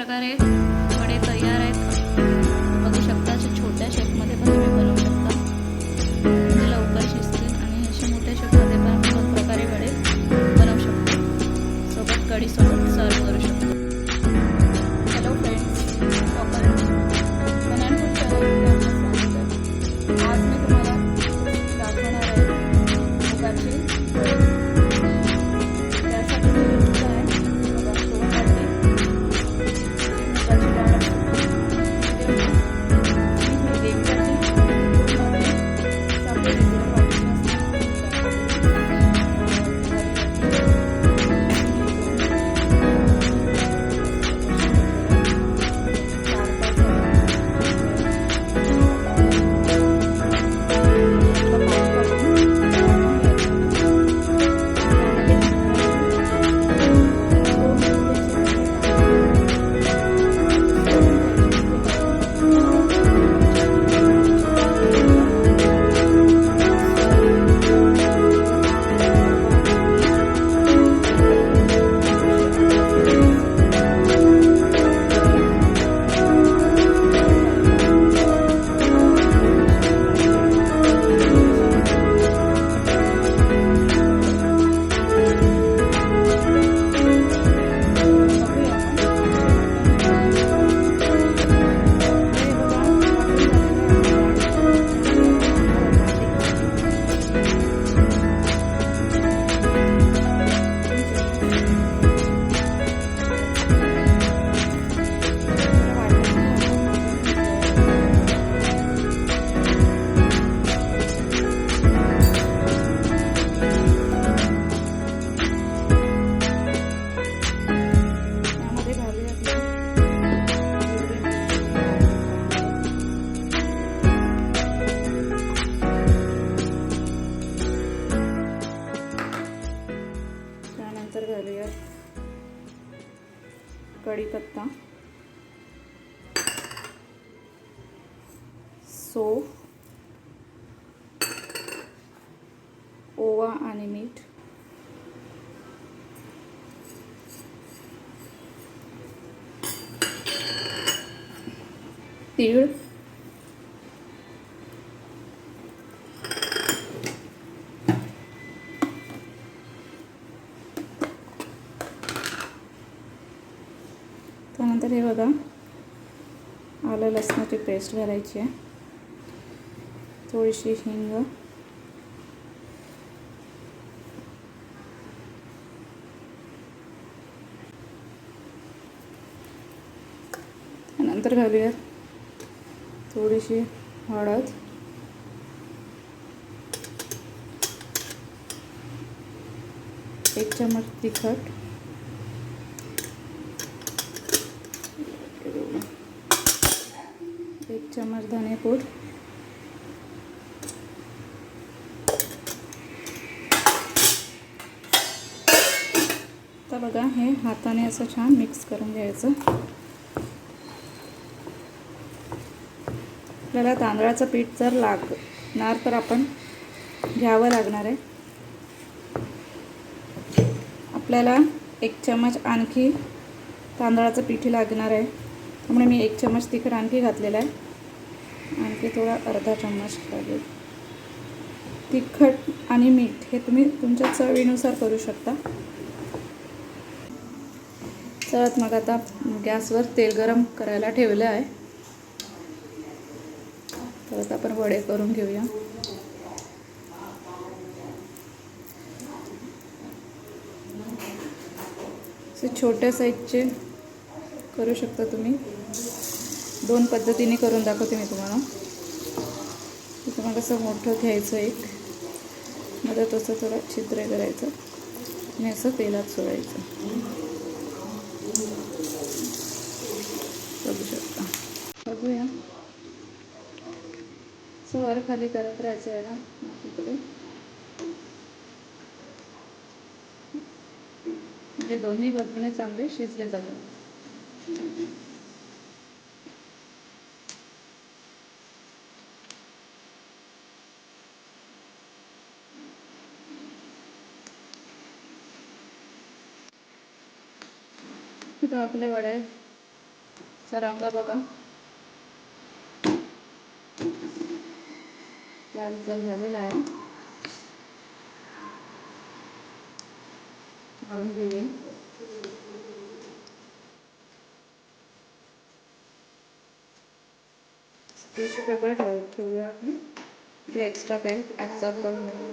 प्रकारे वडे तयार आहेत. बघू शकता, अशा छोट्या शेपमध्ये पण तुम्ही बनवू शकता, म्हणजे लवकर शिजतील. आणि अशा मोठ्या शेपमध्ये पण आपण दोन प्रकारे वडे बनवू शकतो. सोबत कढीसोबत सर्व करू शकतो. हॅलो फ्रेंड्स, बनाना फूड चॅनलमध्ये आपलं स्वागत आहे. आज मी तुम्हाला दाखवणार आहे मुगाची वडे. त्यासाठी मी घेतलं आहे बघा 2 वाटी मुगाची डाळ असते. मी 1 वाटी 2 वाटी साखर घेतली आहे. त्यानंतर घालूया कढीपत्ता, सौंफ, ओवा आणि मीठ. तीळ, त्यानंतर हे बघा आलं लसणाची पेस्ट घालायची आहे, थोडीशी हिंग, त्यानंतर घालूया थोडीशी हळद, एक चमच तिखट, एक चमच धनेपूड, तर बघा हे हाताने असं छान मिक्स करून घ्यायचं. आपल्याला तांदळाचं पीठ जर लागणार तर आपण घ्यावं लागणार आहे. आपल्याला 1 चमच आणखी तांदळाचं पीठ लागणार आहे, त्यामुळे मी 1 चमच तिखट आणखी घातलेला आहे. आणखी थोडा अर्धा चमच लागेल. तिखट आणि मीठ हे तुम्ही तुमच्या चवीनुसार करू शकता. चला मग आता गॅसवर तेल गरम करायला ठेवलं आहे, तर आता आपण वडे करून घेऊया. असे छोट्या साईजचे करू शकता तुम्ही. 2 पद्धतीने करून दाखवते मी तुम्हाला. तुम्हाला कसं मोठं घ्यायचं, एक मध्ये तसं थोडं छिद्र करायचं आणि असं तेलात सोडायचं. बघू शकता. बघूया वर खाली करत राहायचं आहे ना तिकडे, म्हणजे दोन्ही बाजूने चांगले शिजले जातात. आपले वडे रंग बघा लालसर झालेला आहे. मळून घेऊया. टिश्यू पेपर ठेवूया आपण. ते एक्स्ट्रा पेंट ॲब्सॉर्ब करून घेऊ.